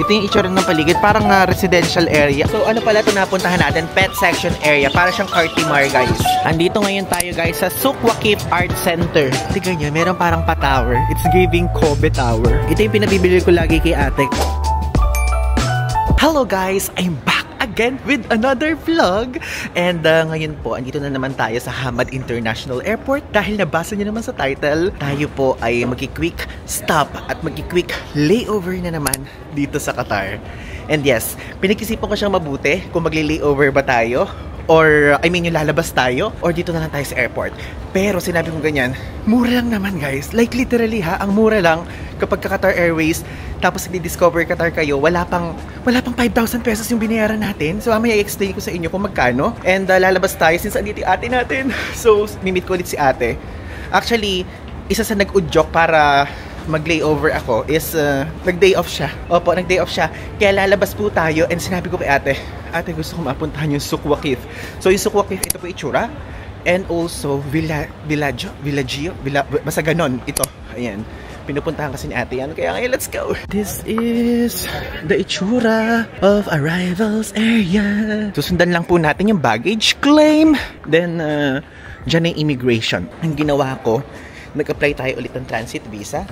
Ito yung itsura ng paligid, parang residential area. So ano pala ito napuntahan natin? Pet section area. Para siyang Cartimar, guys. Andito ngayon tayo, guys, sa Suq Waqif Art Center. Tignan nyo, meron parang pa-tower. It's giving Kobe Tower. Ito yung pinabibili ko lagi kay ate. Hello guys, I'm back again with another vlog. And ngayon po, andito na naman tayo sa Hamad International Airport. Dahil nabasa niyo naman sa title, tayo po ay magki-quick stop at magki-quick layover na naman dito sa Qatar. And yes, pinag-isipan ko siyang mabuti kung magli-layover ba tayo, or I mean yung lalabas tayo, or dito na lang tayo sa airport. Pero sinabi ko ganyan, mura lang naman guys. Like literally ha, ang mura lang kapag ka Qatar Airways, tapos di-discover Qatar kayo, wala pang 5,000 pesos yung binayaran natin. So mamaya i-explain ko sa inyo kung magkano. And lalabas tayo since andito yung ate natin. So mimit ko ulit si ate. Actually, isa sa nag-udyok para mag-layover ako is nag-day off siya. Opo, nag-day off siya. Kaya lalabas po tayo and sinabi ko kay ate, ate gusto ko mapuntahan yung Suq Waqif. So yung Suq Waqif, ito po itsura. And also, Villaggio, basta ganon, ito. Ayan. Pinupuntahan kasi ni ate yan. Kaya ngayon, let's go! This is the itsura of arrivals area. Susundan lang po natin yung baggage claim. Then, dyan na yung immigration. Ang ginawa ko, nag-apply tayo ulit ng transit visa.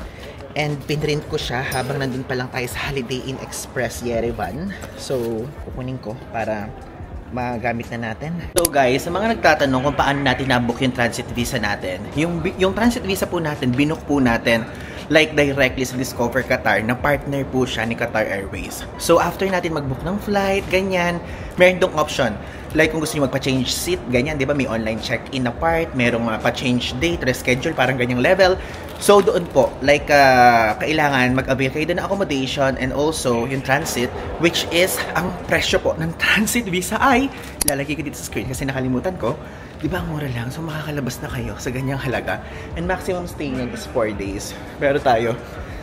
And pinrint ko siya habang nandun pa lang tayo sa Holiday Inn Express Yerevan. So, kukunin ko para magamit na natin. So guys, sa mga nagtatanong kung paano natin nabook yung transit visa natin, yung transit visa po natin, binook po natin like directly sa Discover Qatar na partner po siya ni Qatar Airways. So after natin mag-book ng flight, ganyan, meron dong option. Like kung gusto niyo magpa-change seat, ganyan, di ba? May online check-in na part, merong pa-change date, reschedule, parang ganyang level. So doon po, like kailangan mag-avail kayo ng accommodation and also yung transit, which is ang presyo po ng transit visa ay, lalagay ko dito sa screen kasi nakalimutan ko, di ba mura lang? So makakalabas na kayo sa ganyang halaga. And maximum stay nyo is 4 days. Pero tayo,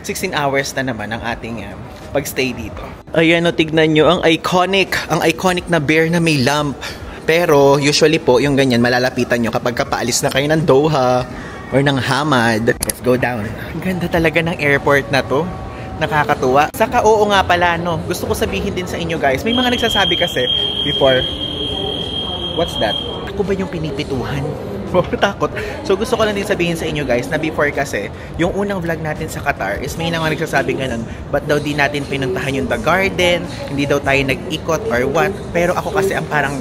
16 hours na naman ang ating pag-stay dito. Ayan o, tignan nyo, ang iconic na bear na may lamp. Pero usually po, yung ganyan, malalapitan nyo kapag kapaalis na kayo ng Doha or ng Hamad. Let's go down. Ang ganda talaga ng airport na to. Nakakatuwa. Saka oo nga pala, no? Gusto ko sabihin din sa inyo guys, may mga nagsasabi kasi before, what's that? Ako ba yung pinipituhan? Takot. So gusto ko lang din sabihin sa inyo guys na before kasi, yung unang vlog natin sa Qatar is may nang nagsasabi ganun, ba't daw di natin pinuntahan yung The Garden, hindi daw tayo nag-ikot or what. Pero ako kasi ang parang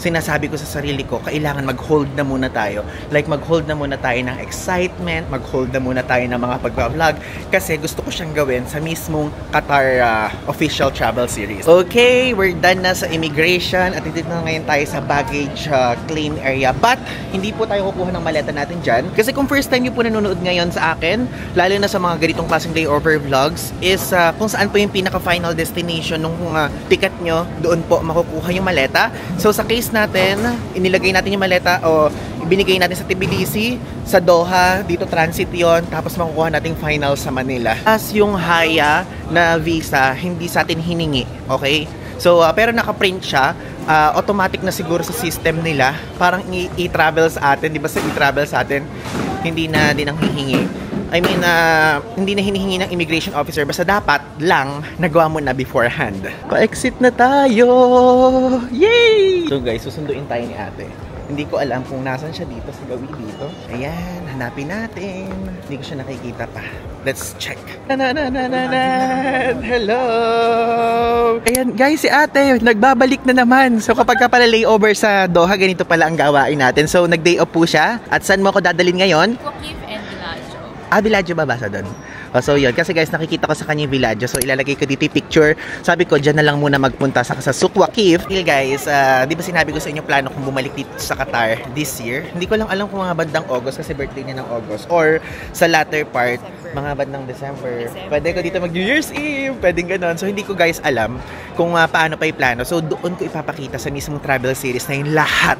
sinasabi ko sa sarili ko, kailangan mag-hold na muna tayo. Like, mag-hold na muna tayo ng excitement, mag-hold na muna tayo ng mga pag-vlog, kasi gusto ko siyang gawin sa mismong Qatar official travel series. Okay, we're done na sa immigration at dito na ngayon tayo sa baggage claim area. But, hindi po tayo kukuha ng maleta natin dyan. Kasi kung first time nyo po nanonood ngayon sa akin, lalo na sa mga ganitong klaseng layover vlogs, is kung saan po yung pinaka-final destination nung ticket nyo, doon po makukuha yung maleta. So, sa case natin, inilagay natin yung maleta o binigay natin sa Tbilisi, sa Doha, dito transit yon, tapos makukuha nating final sa Manila. As yung Haya na visa, hindi sa atin hiningi, okay? So, pero nakaprint siya, automatic na siguro sa system nila, parang i-travel sa atin, di ba sa i-travel sa atin, hindi na din ang hihingi. I mean, hindi na hinihingi ng immigration officer, basta dapat lang nagawa mo na beforehand. Pa-exit na tayo! Yay! So guys, susunduin tayo ni ate. Hindi ko alam kung nasan siya dito sa gawi dito. Ayan, hanapin natin. Hindi ko siya nakikita pa. Let's check. Hello! Ayan guys, si ate, nagbabalik na naman. So kapag ka pala layover sa Doha, ganito pala ang gawain natin. So nag-day off po siya. At saan mo ako dadalhin ngayon? Waqif and Villaggio. Villaggio ba basa doon? So yun, kasi guys nakikita ko sa kanya yung Villaggio, so ilalagay ko dito yung picture. Sabi ko, dyan na lang muna magpunta sa Suq Waqif. Guys, di ba sinabi ko sa inyo plano kung bumalik dito sa Qatar this year? Hindi ko lang alam kung mga bandang August kasi birthday niya ng August, or sa latter part, mga bandang December. Pwede ko dito mag New Year's Eve, pwedeng ganon. So hindi ko guys alam kung paano pa yung plano. So doon ko ipapakita sa mismong travel series na yung lahat,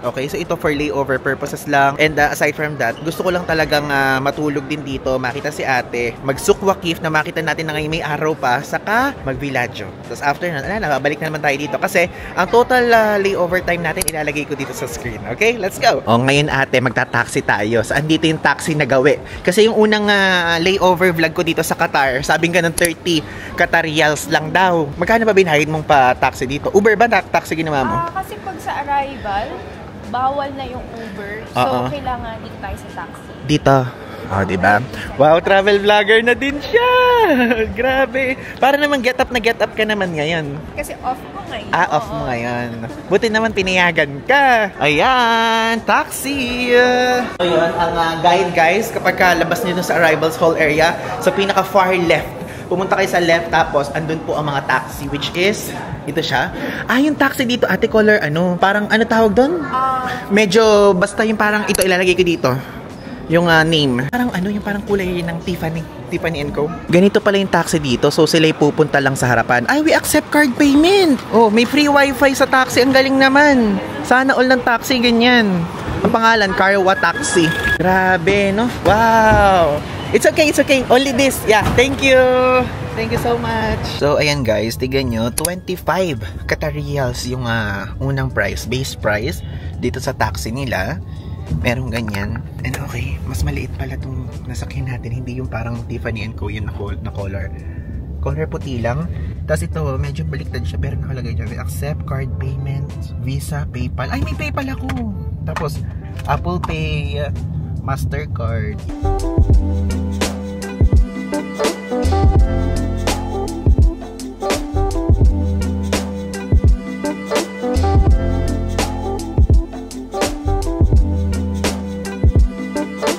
okay? So ito for layover purposes lang. And aside from that, gusto ko lang talagang matulog din dito, makita si ate, mag-Suq Waqif na makita natin na ngayon may araw pa, saka mag-Villaggio. Tapos after na, babalik na naman tayo dito kasi ang total layover time natin ilalagay ko dito sa screen. Okay, let's go! O ngayon ate, magta-taxi tayo. Saan dito yung taxi na gawi? Kasi yung unang layover vlog ko dito sa Qatar. Sabing ka ng 30 Qatar Riyals lang daw. Magkano ba binayad mong pa taxi dito? Uber ba taxi ginawa mo? Kasi pag sa arrival, bawal na yung Uber. So, kailangan dito tayo sa taxi. Dito? Oh, diba? Wow, travel vlogger na din siya! Grabe! Para naman get up ka naman ngayon. Kasi off ko ngayon. Off mo ngayon. Buti naman pinayagan ka. Ayan, taxi! So yun, ang guide guys, kapag labas nyo sa arrivals hall area, sa pinaka far left, pumunta kayo sa left, tapos andun po ang mga taxi, which is, ito siya. Yung taxi dito, ate, color, parang, tawag doon? Medyo, basta yung parang, ito, ilalagay ko dito. Yung name. Parang yung parang kulay ng Tiffany & Co. Ganito pala yung taxi dito. So sila'y pupunta lang sa harapan. We accept card payment. Oh, may free wifi sa taxi. Ang galing naman. Sana all ng taxi ganyan. Ang pangalan, Carwa Taxi. Grabe, no? Wow. It's okay. Only this. Yeah, thank you. Thank you so much. So, ayan guys, tignan nyo, 25 Qatar Riyals yung unang price, base price dito sa taxi nila. Merong ganyan. And okay, mas maliit pala itong nasakyan natin. Hindi yung parang Tiffany & Co. Yun na color. Color puti lang. Tapos ito, medyo baliktad siya. Pero nakalagay dyan, accept card payment, Visa, PayPal. May PayPal ako. Tapos, Apple Pay, Mastercard.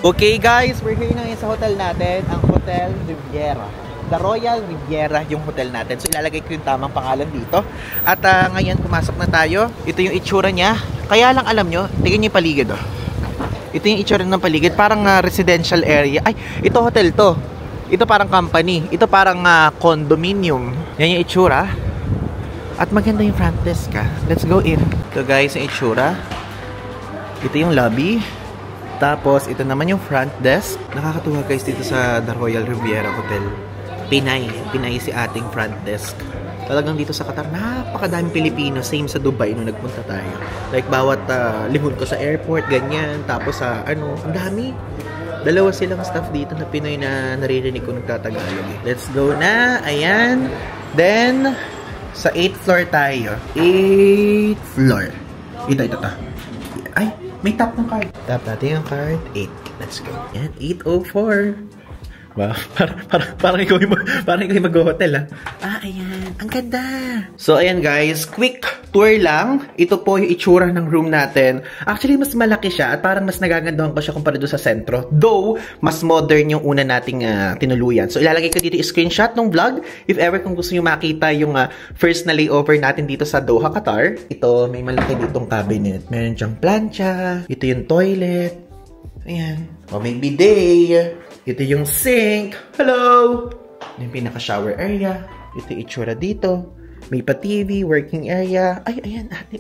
Okay guys, we're here na ngayon sa hotel natin, ang Hotel Riviera. The Royal Riviera yung hotel natin. So ilalagay ko yung tamang pangalan dito. At ngayon pumasok na tayo. Ito yung itsura niya. Kaya lang alam nyo, tingnan nyo yung paligid. Ito yung itsura ng paligid. Parang residential area. Ito hotel to. Ito parang company. Ito parang condominium. Yan yung itsura. At maganda yung front desk Let's go in. Ito guys yung itsura. Ito yung lobby. Tapos, ito naman yung front desk. Nakakatuwa guys dito sa The Royal Riviera Hotel. Pinay si ating front desk. Talagang dito sa Qatar, napakadaming Pilipino. Same sa Dubai nung nagpunta tayo. Like, bawat lingon ko sa airport, ganyan. Tapos ang dami. Dalawa silang staff dito na Pinoy na naririnig ko nagtatagalog. Let's go na. Ayan. Then, sa 8th floor tayo. 8th floor. Ito. May tap ng card. Tap natin yung card. 8. Let's go. Yan, 804. Wow, parang ikaw yung mag-hotel ayan. Ang ganda. So, ayan guys. Quick tour lang. Ito po yung itsura ng room natin. Actually, mas malaki siya at parang mas nagagandahan pa siya kumpara doon sa sentro. Though, mas modern yung una nating tinuluyan. So, ilalagay ko dito yung screenshot ng vlog. If ever kung gusto nyo makita yung first na layover natin dito sa Doha, Qatar. Ito, may malaki ditong cabinet. Meron dyang plancha. Ito yung toilet. Ayan. May bidet. Ito yung sink. Hello! Yung pinaka-shower area. Ito yung itsura dito. May pa-TV, working area. Ayan, ate,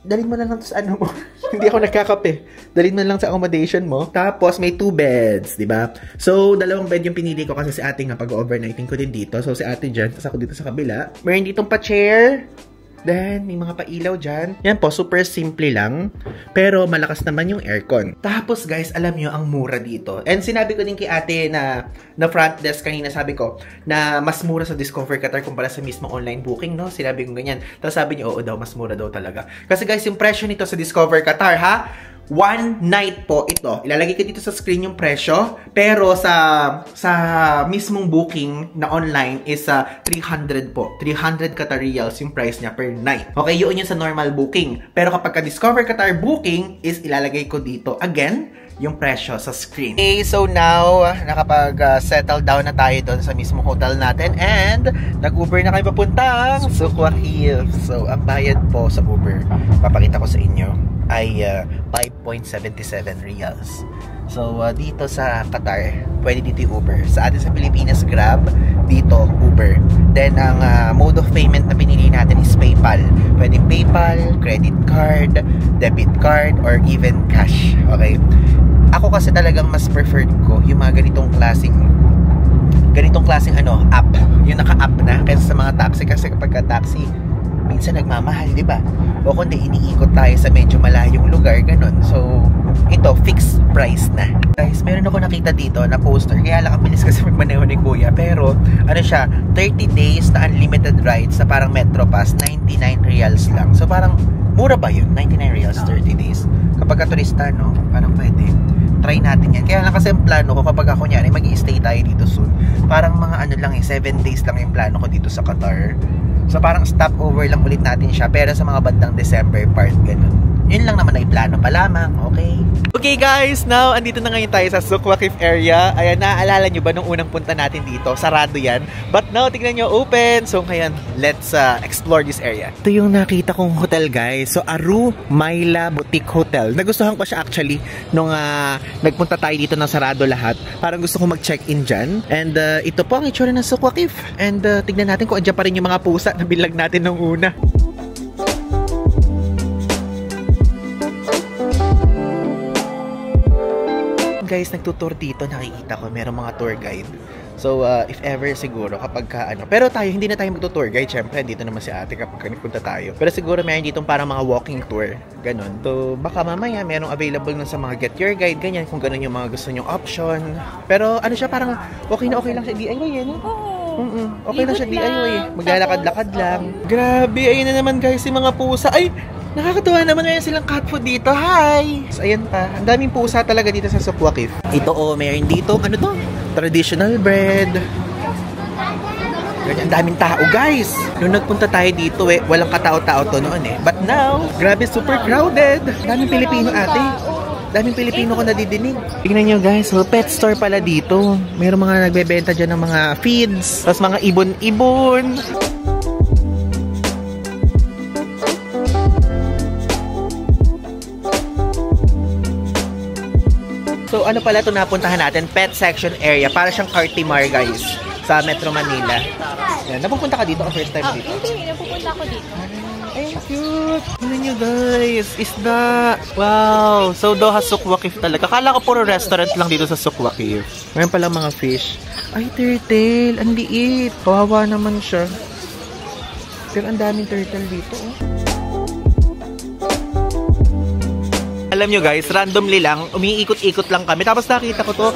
dalhin mo na lang sa mo. Hindi ako nagkakape. Dalhin mo na lang sa accommodation mo. Tapos, may 2 beds, diba? So, 2 bed yung pinili ko kasi si ate nga pag-overnighting ko din dito. So, si ate dyan, tapos ako dito sa kabila. Meron ditong pa-chair. Then, may mga pailaw dyan. Yan po, super simple lang. Pero, malakas naman yung aircon. Tapos, guys, alam nyo, ang mura dito. And sinabi ko din kay ate na front desk kanina, sabi ko, na mas mura sa Discover Qatar kumpara sa mismo online booking, no? Sinabi ko ganyan. Tapos sabi niyo, oo daw, mas mura daw talaga. Kasi guys, yung presyo nito sa Discover Qatar, one night po ito. Ilalagay ko dito sa screen yung presyo. Pero sa mismong booking na online is 300 po. 300 Qatar Riyals yung price niya per night. Okay, yun yung sa normal booking. Pero kapag ka-Discover Qatar booking is ilalagay ko dito again yung presyo sa screen. Okay, so now nakapag-settle down na tayo doon sa mismong hotel natin and nag-Uber na kayo papuntang Suqwa Hills. So, ang bayad po sa Uber, papakita ko sa inyo, ay 5.77 Riyals. So, dito sa Qatar, pwede dito yung Uber. Sa atin sa Pilipinas, Grab. Dito, Uber. Then, ang mode of payment na pinili natin is PayPal. Pwede PayPal, credit card, debit card, or even cash. Okay? Ako kasi talagang mas preferred ko yung mga ganitong klaseng app. Yung naka-app na kaysa sa mga taxi. Kasi kapag ka taxi, minsan nagmamahal, di ba? O kundi iniikot tayo sa medyo malayong lugar, ganun. So, ito, fixed price na. Guys, meron ako nakita dito na poster. Kaya lang kabilis kasi magmaneho ni Kuya. Pero, ano siya, 30 days na unlimited rides na parang Metro Pass, 99 reals lang. So, parang mura ba yun? 99 reals, 30 days. Kapag turista, no? Parang pwede. Try natin yan. Kaya lang kasi ang plano ko kapag ako niyan, mag-i-stay tayo dito soon. Parang mga ano lang 7 days lang yung plano ko dito sa Qatar. So parang stopover lang ulit natin siya. Pero sa mga bandang December part, ganun. Yun lang naman ay plano pa lamang, okay? Okay guys, now andito na ngayon tayo sa Souq Waqif area. Ayan, naaalala nyo ba nung unang punta natin dito? Sarado yan. But now, tignan nyo, open. So ngayon, let's explore this area. Ito yung nakita kong hotel guys. So Aru Maila Boutique Hotel. Nagustuhan ko siya actually nung nagpunta tayo dito ng sarado lahat. Parang gusto ko mag-check-in dyan. And ito po ang itsura ng Souq Waqif. And tignan natin kung andyan pa rin yung mga pusa na bilag natin nung una. Guys, nagtutour dito, nakikita ko merong mga tour guide. So, if ever siguro kapag pero tayo, hindi na tayo magtutour guide. Syempre, dito naman si ate kapag nagpunta tayo. Pero siguro meron dito parang mga walking tour. Ganon. So, baka mamaya merong available na sa mga get your guide, ganyan, kung ganon yung mga gusto nyong option. Pero ano siya, parang okay lang siya DIY yan. Okay lang siya DIY. Maglalakad-lakad lang. Grabe, ayun na naman guys, yung mga pusa. Ay! Nakakatuwa naman ngayon silang cat food dito. Hi! So, ayan pa. Ang daming pusa talaga dito sa Souq Waqif. Ito meron dito. Ano to? Traditional bread. Ganyan, ang daming tao guys. Nung nagpunta tayo dito walang katao-tao to noon But now, grabe super crowded. Daming Pilipino ate. Daming Pilipino ko nadidinig. Tingnan nyo guys, so pet store pala dito. Mayroong mga nagbebenta dyan ng mga feeds. Tapos mga ibon-ibon. So ano pala ito napuntahan natin? Pet section area. Para siyang Cartimar guys. Sa Metro Manila. Yan. Napupunta ka dito o first time dito? Hindi, napupunta ako dito. Ay, cute! Tignan nyo guys, isda! Wow! So Doha Souq Waqif talaga. Kala ko puro restaurant lang dito sa Souq Waqif. Mayroon palang mga fish. Ay, turtle! Ang liit! Kawawa naman siya. Pero ang daming turtle dito Alam nyo guys, randomly lang, umiikot-ikot lang kami. Tapos nakita ko to,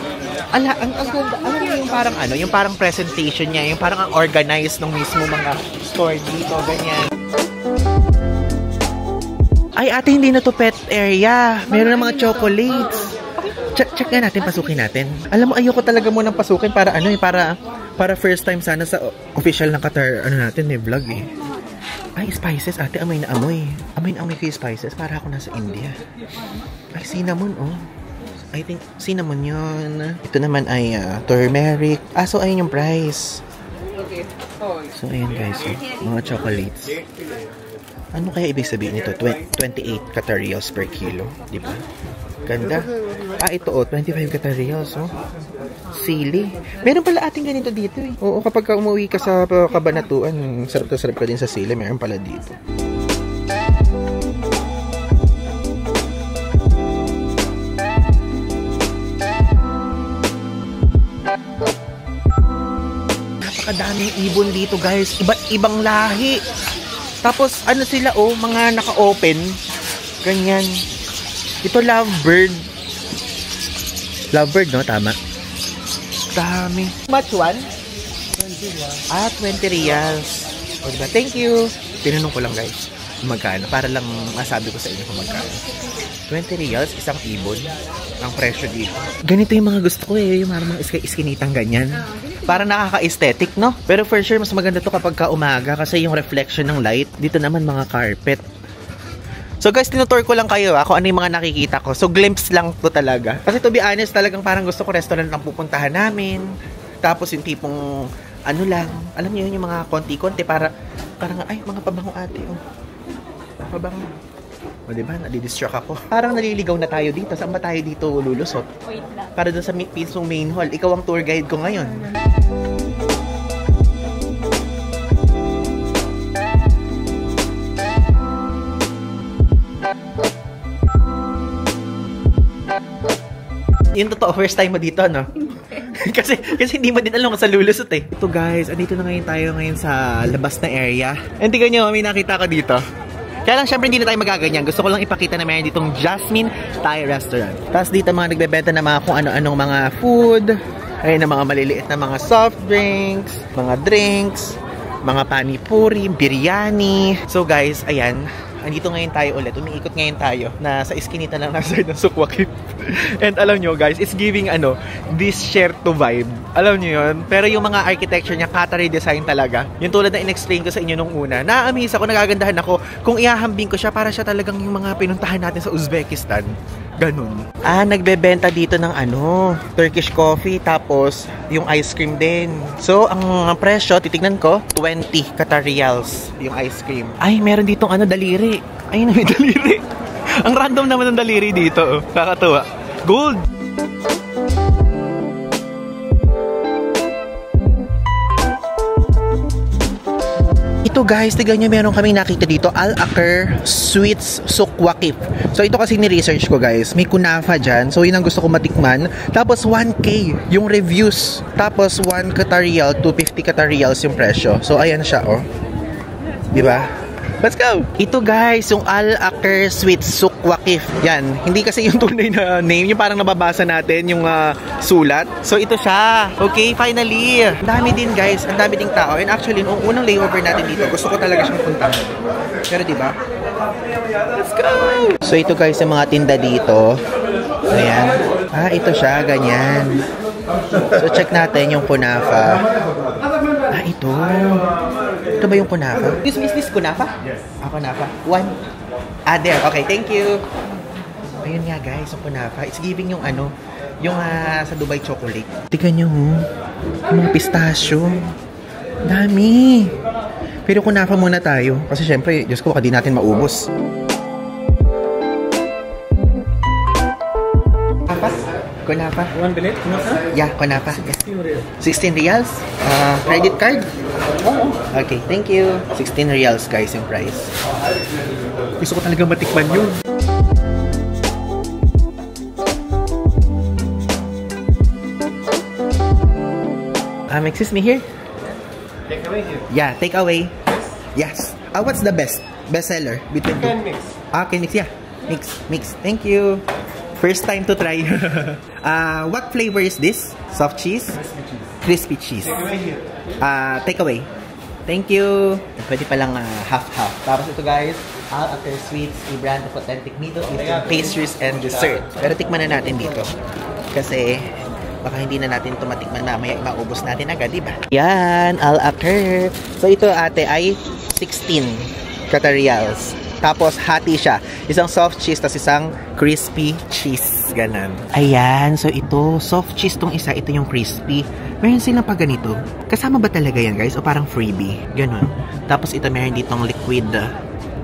ang ganda. Alam nyo yung parang yung parang presentation niya, yung parang ang organized ng mismo mga store dito, ganyan. Ay ate, hindi na to pet area. Meron na mga chocolates. Check nga natin, pasukin natin. Alam mo, ayoko talaga munang pasukin para para first time sana sa official ng Qatar, natin, may vlog Ay, spices, ate, amoy na amoy. Amoy na amoy ko yung spices, para ako nasa India. Ay, cinnamon, I think, cinnamon yun. Ito naman ay turmeric. So, ayun yung price. So, ayun guys, mga chocolates. Ano kaya ibig sabihin nito? 28 Qatar rials per kilo, di ba? Ganda. Ito 25 Qatar rials, Sili. Meron pala ating ganito dito Oo, kapag umuwi ka sa Cabanatuan, sarap ka din sa sili. Meron pala dito. Napakadaming ibon dito guys. Iba't ibang lahi. Tapos ano sila mga naka-open. Ganyan. Ito lovebird. Lovebird, no? Tama. Dami. Much one? 20 reals. O diba? Thank you. Tinanong ko lang guys. Magkano? Para lang masabi ko sa inyo kung magkano. 20 reals, isang ibon. Ang presyo dito. Ganito yung mga gusto ko yung mga iskinitang ganyan. Para nakaka-aesthetic, no? Pero for sure, mas maganda to kapag umaga kasi yung reflection ng light. Dito naman mga carpet. So guys, tinutour ko lang kayo kung ano yung mga nakikita ko. So glimpse lang to talaga. Kasi to be honest, talagang parang gusto ko restaurant lang pupuntahan namin. Tapos yung tipong lang. Alam niyo yun yung mga konti-konti parang ay, mga pabango ate. Pabango. O diba, nadidistract ako. Parang naliligaw na tayo dito. Saan ba tayo dito lulusot? Wait lang. Para doon sa mismong main hall. Ikaw ang tour guide ko ngayon. Yung totoo, first time mo dito, no? kasi hindi mo din alam kung sa lulusot eh. Ito guys, andito na ngayon tayo sa labas na area. And tingnan nyo, may nakita ko dito. Kaya lang syempre hindi na tayo magaganyan. Gusto ko lang ipakita na mayroon ditong Jasmine Thai Restaurant. Tapos dito mga nagbebenta na mga kung ano-anong mga food. Ayun na mga maliliit na mga soft drinks, mga drinks, mga panipuri, biryani. So guys, ayan. Andito ngayon tayo ulit. Umiikot ngayon tayo na sa iskinita lang nasa ng Sukwakif. And alam nyo guys, it's giving this share to vibe. Alam nyo yun? Pero yung mga architecture niya, Qatari design talaga. Yung tulad na in-explain ko sa inyo nung una. Na-amaze ako, nagagandahan ako. Kung ihahambing ko siya, para siya talagang yung mga pinuntahan natin sa Uzbekistan. Ganun. Nagbebenta dito ng Turkish coffee, tapos yung ice cream din. So, ang presyo, titignan ko, 20 Qatar Riyals yung ice cream. Ay, meron ditong daliri. Ay, may daliri. Ang random naman ng daliri dito. Kakatuwa. Gold! Ito guys, tignan nyo, meron kaming nakita dito, Al-Akher Sweets Sukwakif. So ito kasi ni-research ko guys, may kunafa dyan. So yun ang gusto ko matikman. Tapos 1K yung reviews. Tapos 1 Qatar Riyal, 250 Qatar Riyals yung presyo. So ayan siya Diba? Let's go! Ito guys, yung Al-Akher Sweets Sukwakif. Yan, hindi kasi yung tunay na name, yung parang nababasa natin yung sulat. So ito siya. Okay, finally. Ang dami din guys, ang dami ding tao. And actually, nung unang layover natin dito, gusto ko talaga siyang puntahan. Pero diba? Let's go! So ito guys, yung mga tinda dito. Ayan. Ito siya, ganyan. So check natin yung kunafa. Ito. Ito ba yung kunafa? Is this kunafa? Yes. Kunafa. 1. There. Okay, thank you. Ayun nga guys, yung kunafa. It's giving yung yung sa Dubai chocolate. Tignan nyo, yung mga pistachio. Dami. Pero kunafa muna tayo. Kasi syempre, Diyos ko, baka di natin maubos. Kunafa. 1 billet? Kunafa? Yeah, kunafa. 16 Riyals. 16 Riyals? Credit card? Okay, thank you. 16 Riyals guys yung price. Gusto ko talaga matikman yun. Excuse me here? Take away here. Yeah, take away. Yes. What's the best seller between two? Can mix. Okay, mix, yeah. Mix. Thank you. First time to try. What flavor is this? Soft cheese? Crispy cheese. Take away here. Take away. Thank you. Pwede palang half-half. Tapos ito guys, Al-Akher Sweets, a brand of authentic Middle Eastern pastries and dessert. Pero tikman na natin dito. Kasi baka hindi na natin tumatikman mamaya, maubos natin agad, diba? Yan, Al-Akher. So ito ate ay 16 Qatar Riyals. Tapos hati siya. Isang soft cheese, tapos isang crispy cheese. Ganon. Ayan. So ito, soft cheese tong isa. Ito yung crispy. Meron silang pa ganito. Kasama ba talaga yan guys? O parang freebie? Ganon. Tapos ito meron ditong liquid.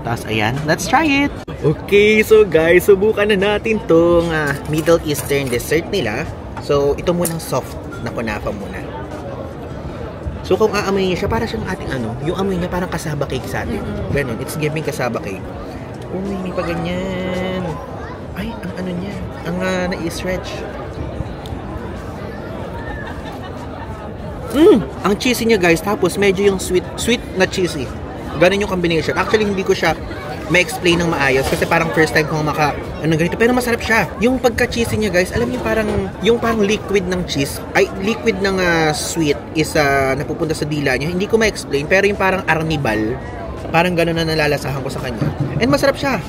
Tapos ayan. Let's try it! Okay, so guys, subukan na natin tong Middle Eastern dessert nila. So ito munang soft na kunafa muna. So kung aamoy niya siya, para siyang ating yung amoy niya parang kasaba cake sa atin. Ganun, it's giving kasaba cake. Uy, may pa ganyan. Ay, ang niya, ang na-stretch. Ang cheesy niya guys, tapos medyo yung sweet na cheesy. Ganun yung combination. Actually, hindi ko siya ma-explain ng maayos kasi parang first time kong ganito, pero masarap siya. Yung pagka-cheesy niya guys, alam niyo yung parang liquid ng cheese, ay liquid ng sweet is napupunta sa dila niya. Hindi ko ma-explain, pero yung parang arnibal, parang gano'n na nalalasahan ko sa kanya. And masarap siya.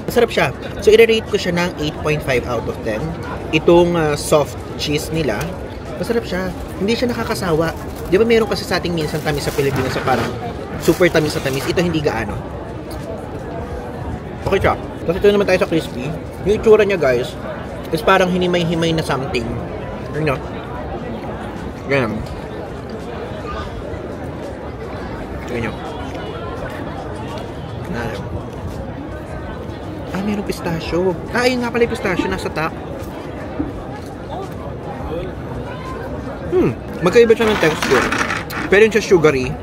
So i-rate ko siya ng 8.5 out of 10. Itong soft cheese nila, masarap siya. Hindi siya nakakasawa. Di ba meron kasi sa ating minsan tamis sa Pilipinas sa parang super tamis sa tamis. Ito hindi gaano. Okay siya. Kasi ito naman tayo sa crispy. Yung itsura niya guys, is parang hinimay-himay na something. Ano? Ganyan. Ganyan. Mayroong pistachio. Ayun nga pala yung pistachio. Nasa top. Magkaiba siya ng texture. Pero yun siya sugary.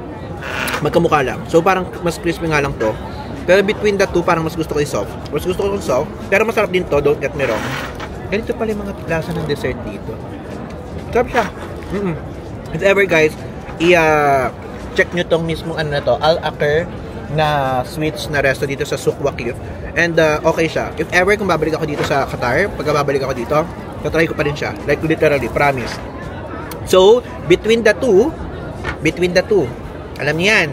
Magkamukha lang. So parang mas crispy nga lang to. Pero between the two, parang mas gusto ko yung soft. Mas gusto ko yung soft. Pero masarap din to, don't get me wrong. Ganito pala yung mga lasa ng dessert dito. Sarap siya. If ever guys, check nyo tong mismong ano na to, Al Akher na sweets na resto dito sa Souq Waqif. And okay siya. If ever kung babalik ako dito sa Qatar, pagka babalik ako dito, tatry ko pa rin siya. Like literally, promise. So, between the two, alam niyo yan,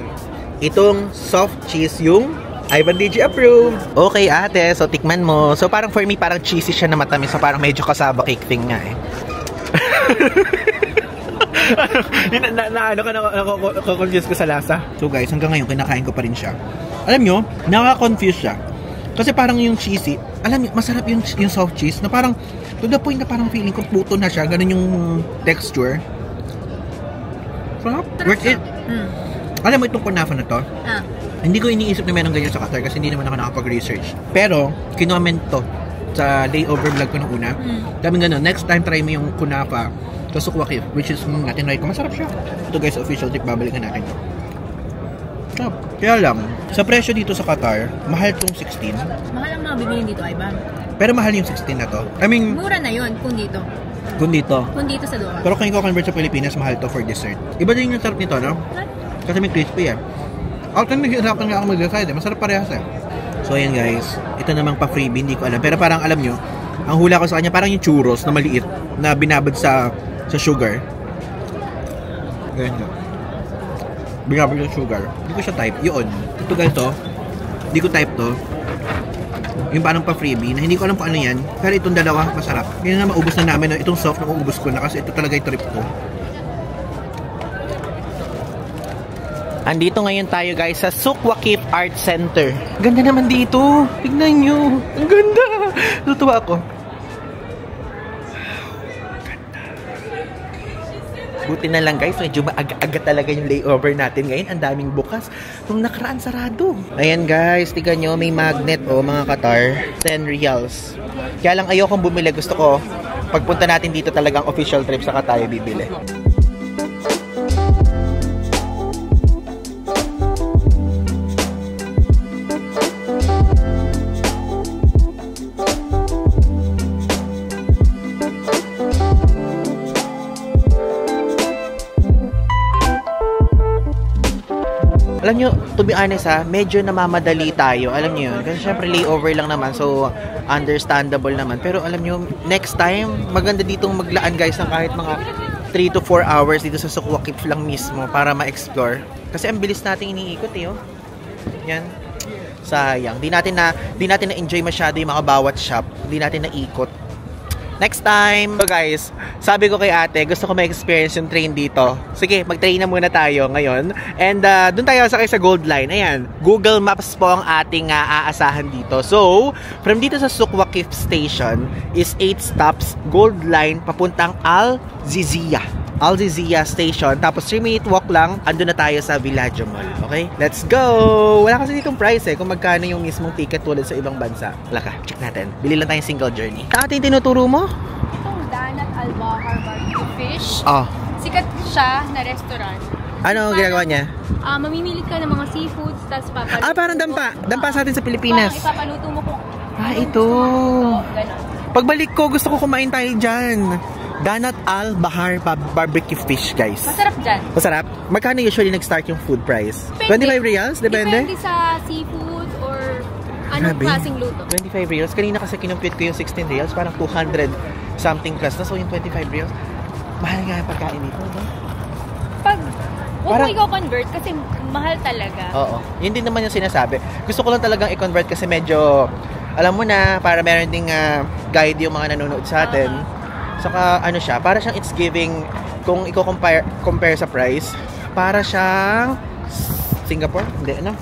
itong soft cheese yung Ivan DJ approved. Okay ate, so tikman mo. So parang for me, parang cheesy siya na matamis. So parang medyo kasaba cake thing nga eh. Nako-confuse ko sa lasa. So guys, hanggang ngayon kinakain ko pa rin siya. Alam nyo, nakaka-confuse siya. Kasi parang yung cheesy, alam nyo, masarap yung soft cheese na parang to the point na parang feeling ko puto na siya. Ganun yung texture. Sarap. Worth it. Alam mo itong kunafa na to? Hindi ko iniisip na meron ganyan sa Qatar kasi hindi naman ako nakapag-research. Pero, kinoment to sa layover vlog ko nung una. Daming gano'n, next time try mo yung kunafa sa Souq Waqif, which is natin try ko. Masarap siya. Ito guys, official tip, babalikan natin to. Sarap. Kaya lang, sa presyo dito sa Qatar, mahal tong 16. Mahal ang mga bibilin dito, Ivan. Pero mahal yung 16 na to. I mean, mura na yun kung dito. Kung dito. Kung dito sa Doha. Pero kung i-convert sa Pilipinas, mahal to for dessert. Iba din yung sarap nito, no? Kasi may crispy eh. Actually, naghihirapan nga ako mag-decide eh. Masarap parehas eh. So ayan guys, ito namang pa-freebie, hindi ko alam. Pero parang alam nyo, ang hula ko sa kanya parang yung churros na maliit na binabad sa sugar. Ganyan. Binabad sa sugar. Hindi ko siya type. Yun. Ito guys to. Hindi ko type to. Yung parang pa-freebie na hindi ko alam kung ano yan. Pero itong dalawa, masarap. Yan na maubos na namin. Itong soft na maubos ko na kasi ito talaga yung trip ko. Andito ngayon tayo guys sa Souq Waqif Art Center. Ganda naman dito. Tignan nyo. Ang ganda. Natutuwa ako. Ganda. Buti na lang guys. Medyo maaga talaga yung layover natin ngayon. Ang daming bukas. Nung nakaraan sarado. Ayan guys. Tignan nyo. May magnet o mga Qatar. 10 reals. Kaya lang ayokong bumili. Gusto ko pagpunta natin dito talagang official trip sa tayo bibili. Alam nyo, to be honest ha, medyo namamadali tayo. Alam nyo yun. Kasi syempre layover lang naman. So, understandable naman. Pero alam nyo, next time, maganda ditong maglaan guys ng kahit mga 3 to 4 hours dito sa Souq Waqif lang mismo para ma-explore. Kasi ang bilis nating iniikot eh. Oh. Yan. Sayang. Di natin na-enjoy masyado yung mga bawat shop. Di natin na-ikot. Next time! So guys, sabi ko kay ate, gusto ko ma-experience yung train dito. Sige, mag-train na muna tayo ngayon. And dun tayo sakay sa Gold Line. Ayan, Google Maps po ang ating aasahan dito. So, from dito sa Souq Waqif Station is 8 stops, Gold Line, papuntang Al Zizia Station. Tapos 3-minute walk lang, andun na tayo sa Villaggio Mall. Okay? Let's go! Wala kasi ditong price eh, kung magkano yung mismong ticket tulad sa ibang bansa. Wala ka, check natin. Bili lang tayong single journey. Sa ating tinuturo mo? Itong Danat Al Bahar Barbecue Fish. Oh. Sikat siya na restaurant. Ano ang ginagawa niya? Mamimili ka ng mga seafoods, tapos papaluto. Parang dampa. Dampa sa atin sa Pilipinas. Parang ipapaluto mo kung ito. Ganun. Pagbalik ko, gusto ko kumain tayo dyan. Danat Al Bahar Barbecue Fish, guys. Masarap dyan. Masarap? Magkano usually nag-start yung food price? Depende. 25 reals? Depende? Depende sa seafood or anong klaseng luto. 25 reals? Kanina kasi kinumpute ko yung 16 reals. Parang 200 something plus na. So yung 25 reals, mahal nga yung pagkain nito. No? Huwag mo i-convert kasi mahal talaga. Oo. Yun din naman yung sinasabi. Gusto ko lang talagang i-convert kasi medyo, alam mo na, para meron ding guide yung mga nanonood sa atin. Saka ano siya, para siyang it's giving, kung i-compare sa price, para siyang Singapore? Hindi, ano?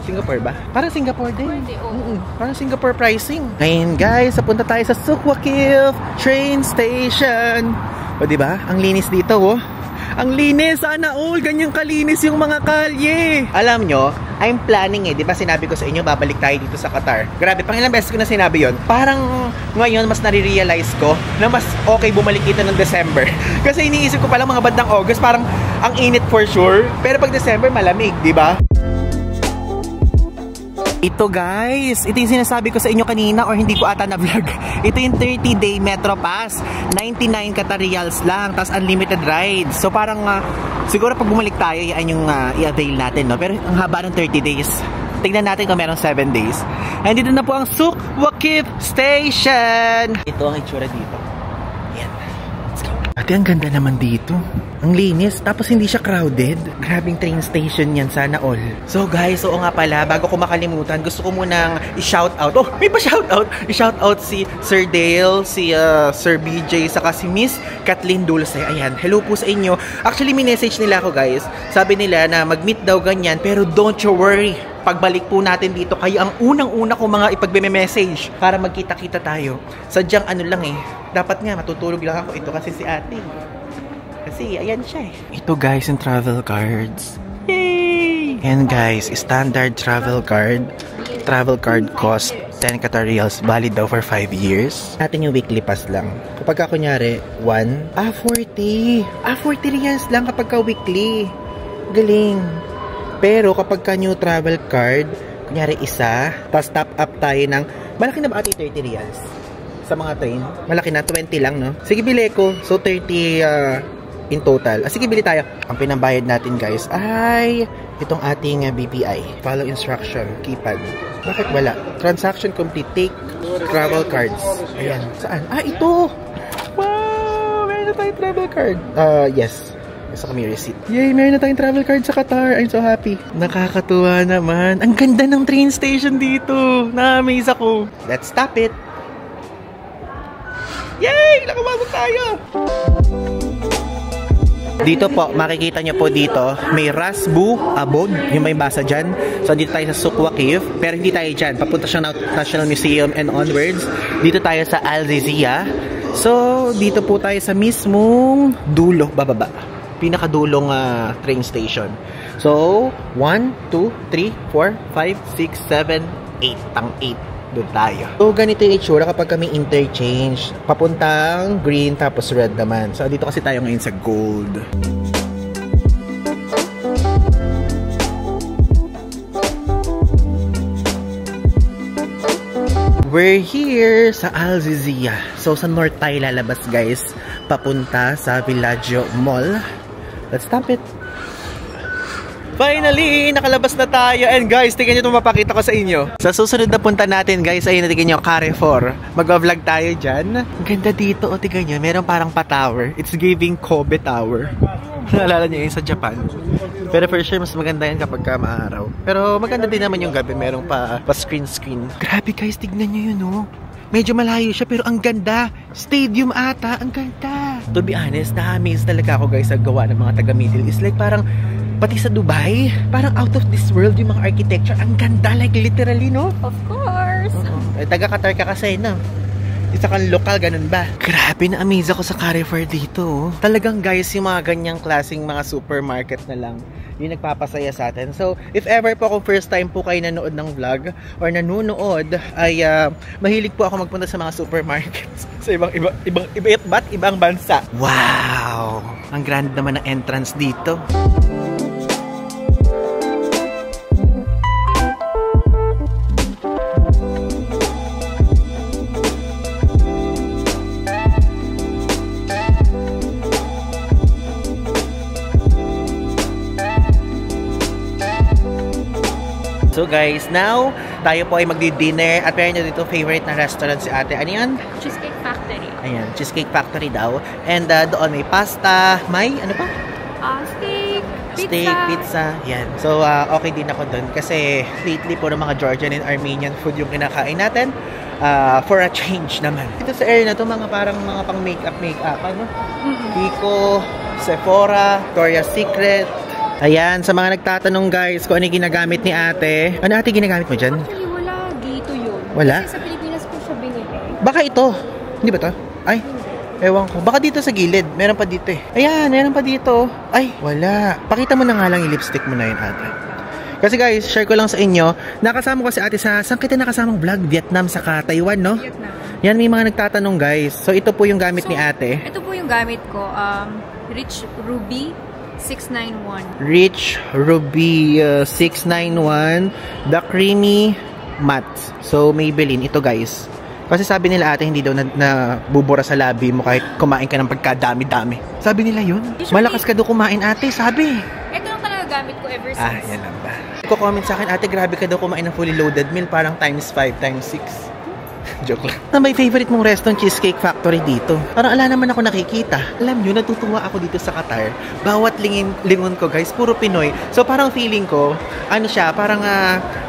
Singapore ba? Parang Singapore din. Hindi, oo. Parang Singapore pricing. Ngayon guys, napunta tayo sa Souq Waqif train station. O diba? Ang linis dito oh. Ang linis, sana all, ganyang kalinis yung mga kalye. Alam nyo, I'm planning eh, di ba sinabi ko sa inyo, babalik tayo dito sa Qatar. Grabe, pang ilang beses ko na sinabi yon. Parang ngayon, mas nare-realize ko na mas okay bumalik dito ng December. Kasi iniisip ko palang mga bandang August, parang ang init for sure. Pero pag December, malamig, di ba? Ito guys, ito yung sinasabi ko sa inyo kanina or hindi ko ata na-vlog. Ito yung 30-day Metro Pass. 99 Qatarials lang, tas unlimited rides. So parang siguro pag bumalik tayo, yan yung i-avail natin, no? Pero ang haba ng 30 days. Tignan natin kung merong 7 days. And dito na po ang Souq Waqif Station. Ito ang itsura dito. Yan. Let's go. Ate, ang ganda naman dito. Ang linis, tapos hindi siya crowded. Grabing train station yan, sana all. So guys, oo nga pala, bago ko makalimutan, gusto ko munang i-shoutout. Oh, may pa shoutout! I-shoutout si Sir Dale, si Sir BJ, saka si Miss Kathleen Dulce. Ayan, hello po sa inyo. Actually, may message nila ako guys. Sabi nila na mag-meet daw ganyan, pero don't you worry. Pagbalik po natin dito, kayo ang unang-una ko mga ipagme-message para magkita-kita tayo. Sadyang ano lang eh, dapat nga matutulog lang ako. Ito kasi si ate. Kasi ayan siya eh. Ito guys, yung travel cards. Yay! And guys, standard travel card. Travel card cost 10 Qatarials, valid daw for 5 years. Natin yung weekly pass lang. Kapag ka kunyari, 1, 40. 40 Riyals lang kapag ka weekly. Galing. Pero kapag ka new travel card, kunyari isa, tapos top up tayo ng, malaki na ba ati 30 Riyals? Sa mga train? Malaki na, 20 lang, no? Sige, bili ko. So, 30 in total. Sige, bili tayo. Ang pinambayad natin, guys, ay itong ating BPI. Follow instruction, keypad. Bakit wala? Transaction complete. Take travel cards. Ayan. Saan? Ito! Wow! Meron na tayong travel card. Yes. Sa kami receipt. Yay! Meron na tayong travel card sa Qatar. I'm so happy. Nakakatuwa naman. Ang ganda ng train station dito. Na-amaze ako. Let's stop it. Yay! Nakababog tayo! Dito po, makikita nyo po dito, may Ras Bu Abod, yung may basa dyan. So, dito tayo sa Souq Waqif, pero hindi tayo dyan. Papunta siyang National Museum and onwards. Dito tayo sa Al Zizia. So, dito po tayo sa mismong dulo, bababa. Pinakadulong train station. So, 1, 2, 3, 4, 5, 6, 7, 8. Pang 8. Doon tayo. So, ganito yung itsura kapag kami interchange. Papuntang green tapos red naman. So, dito kasi tayo ngayon sa gold. We're here sa Al Zizia. So, sa north tayo lalabas, guys. Papunta sa Villaggio Mall. Let's stop it. Finally, nakalabas na tayo. And guys, tingnan nyo itong mapakita ko sa inyo. Sa susunod na punta natin, guys, ayun na tingnan nyo, Carrefour. Mag-vlog tayo dyan. Ang ganda dito, o tingnan nyo, meron parang pa-tower. It's giving Kobe Tower. Naalala nyo yun sa Japan. Pero for sure, mas maganda yan kapag ka maaraw. Pero maganda din naman yung gabi, merong pa-screen. Grabe guys, tignan nyo yun, no? Medyo malayo siya, pero ang ganda. Stadium ata, ang ganda. To be honest, na-amaze talaga ako guys sa gawa ng mga taga-Middle East. Like parang, pati sa Dubai, parang out of this world yung mga architecture. Ang ganda, like literally, no? Of course. Taga-Qatar ka kasi, no? Isa kang lokal, ganun ba? Grabe, na-amaze ako sa Carrefour dito. Talagang guys, yung mga ganyang klaseng mga supermarket na lang, yung nagpapasaya sa atin. So, if ever po kung first time po kayo nanood ng vlog or nanonood, ay mahilig po ako magpunta sa mga supermarkets sa ibang bansa. Wow! Ang grand naman ng entrance dito. So guys, now, tayo po ay magdi-dinner at meron nyo dito favorite na restaurant si ate. Ano yan? Cheesecake Factory. Ayan, Cheesecake Factory daw. And doon may pasta, may ano pa? Steak, pizza. Steak, pizza. Yan. So, okay din ako doon kasi lately po ng mga Georgian and Armenian food yung kinakain natin. For a change naman. Dito sa area na to, mga parang mga pang makeup, ano? Kiko, Sephora, Victoria's Secret. Ayan, sa mga nagtatanong guys kung ano yung ginagamit ni ate. Ano ate ginagamit mo dyan? Actually, wala. Dito yun. Wala? Kasi sa Pilipinas ko siya binili. Baka ito. Hindi ba to? Ay, ewan ko. Baka dito sa gilid. Meron pa dito eh. Ayan, meron pa dito. Ay, wala. Pakita mo na nga lang yung lipstick mo na yun ate. Kasi guys, share ko lang sa inyo. Nakasama ko si ate sa, saan kita nakasamang vlog? Vietnam saka Taiwan, no? Vietnam. Yan, may mga nagtatanong guys. So, ito po yung gamit ni ate. Ito po yung gamit ko. Rich Ruby 691. Rich Ruby 691. The creamy mats. So, Maybelline. Ito guys. Kasi sabi nila ate, hindi daw na bubura sa labi mo kahit kumain ka ng pagkadami-dami. Sabi nila yun. Malakas ka daw kumain ate, sabi. Ito lang talaga gamit ko ever since. Yan lang ba. Comment sa akin, ate, grabe ka daw kumain ng fully loaded meal. Parang times 5, times 6. Joke lang. Na may favorite mong restaurant, Cheesecake Factory dito. Parang ala naman ako nakikita. Alam nyo, natutuwa ako dito sa Qatar. Bawat lingon ko guys, puro Pinoy. So parang feeling ko, ano siya, parang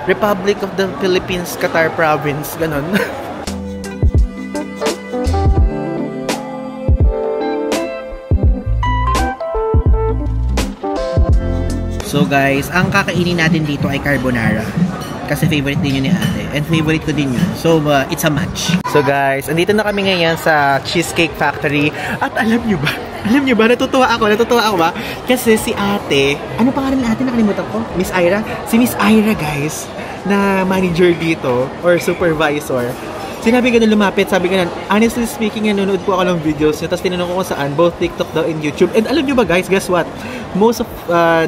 Republic of the Philippines, Qatar Province, ganon. So guys, ang kakainin natin dito ay carbonara. Kasi favorite din yun ni ate. And favorite ko din yun. So, it's a match. So guys, andito na kami ngayon sa Cheesecake Factory. At alam nyo ba? Natutuwa ako ba? Kasi si ate, ano pangalan ni ate? Nakalimutan ko. Miss Ira? Si Miss Ira guys, na manager dito, or supervisor. Sinabi ko na lumapit, sabi ko na, honestly speaking, nanonood po ako ng videos niya, tapos tinanong ko kung saan, both TikTok daw and YouTube. And alam nyo ba guys, guess what? Most of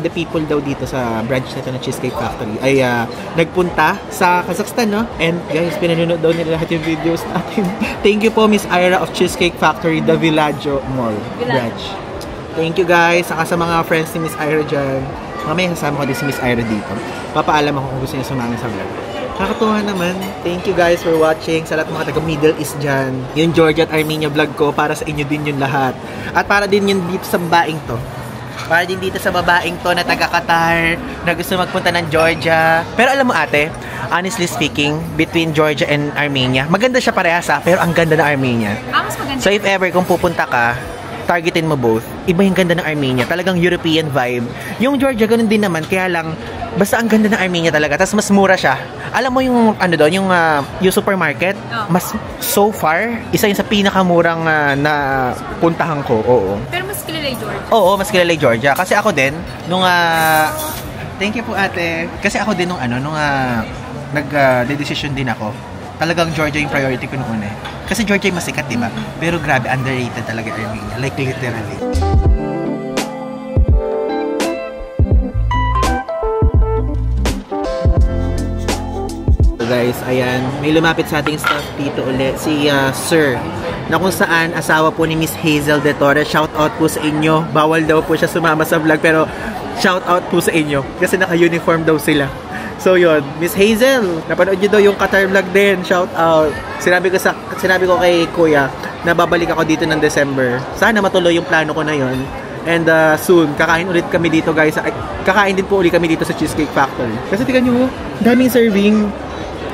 the people daw dito sa branch nito ng Cheesecake Factory ay nagpunta sa Kazakhstan, no? And guys, pinanonood daw nila lahat yung videos natin. Thank you po, Miss Ira of Cheesecake Factory, the Villaggio Mall branch. Thank you guys, saka sa mga friends ni Miss Ira dyan. Mamaya kasama ko din si Miss Ira dito. Papaalam ako kung gusto niya sumama sa vlog. Nakakatuwa naman. Thank you guys for watching. Sa lahat mga taga Middle East dyan. Yung Georgia at Armenia vlog ko, para sa inyo din yun lahat. At para din yun dito sa babaeng to. Para din dito sa babaeng to na taga Qatar, na gusto magpunta ng Georgia. Pero alam mo ate, honestly speaking, between Georgia and Armenia, maganda siya parehas pero ang ganda ng Armenia. Mas maganda. So if ever kung pupunta ka, targetin mo both. Iba yung ganda ng Armenia. Talagang European vibe. Yung Georgia, ganun din naman. Kaya lang, basta ang ganda ng Armenia talaga. Tapos mas mura siya. Alam mo yung, ano doon, yung supermarket, mas so far, isa yung sa pinakamurang na puntahan ko. Oo. Pero mas kilala yung Georgia. Oo, mas kilala yung Georgia. Kasi ako din, nung, thank you po ate. Kasi ako din nung, nag-decision din ako. Talagang Georgia yung priority ko noon eh. Kasi Georgia yung masikat, diba? Pero grabe, underrated talaga Armenia. Like, literally. So guys, ayan. May lumapit sa ating staff dito ulit. Si Sir. Na kung saan, asawa po ni Miss Hazel De Torres. Shout out po sa inyo. Bawal daw po siya sumama sa vlog. Pero shout out po sa inyo. Kasi naka-uniform daw sila. So yun, Miss Hazel, napanood nyo daw yung Qatar vlog din. Shout out. Sinabi ko kay Kuya na babalik ako dito ng December. Sana matuloy yung plano ko na yun. And soon, kakain ulit kami dito guys. Kakain din po ulit kami dito sa Cheesecake Factory. Kasi tignan nyo, daming serving.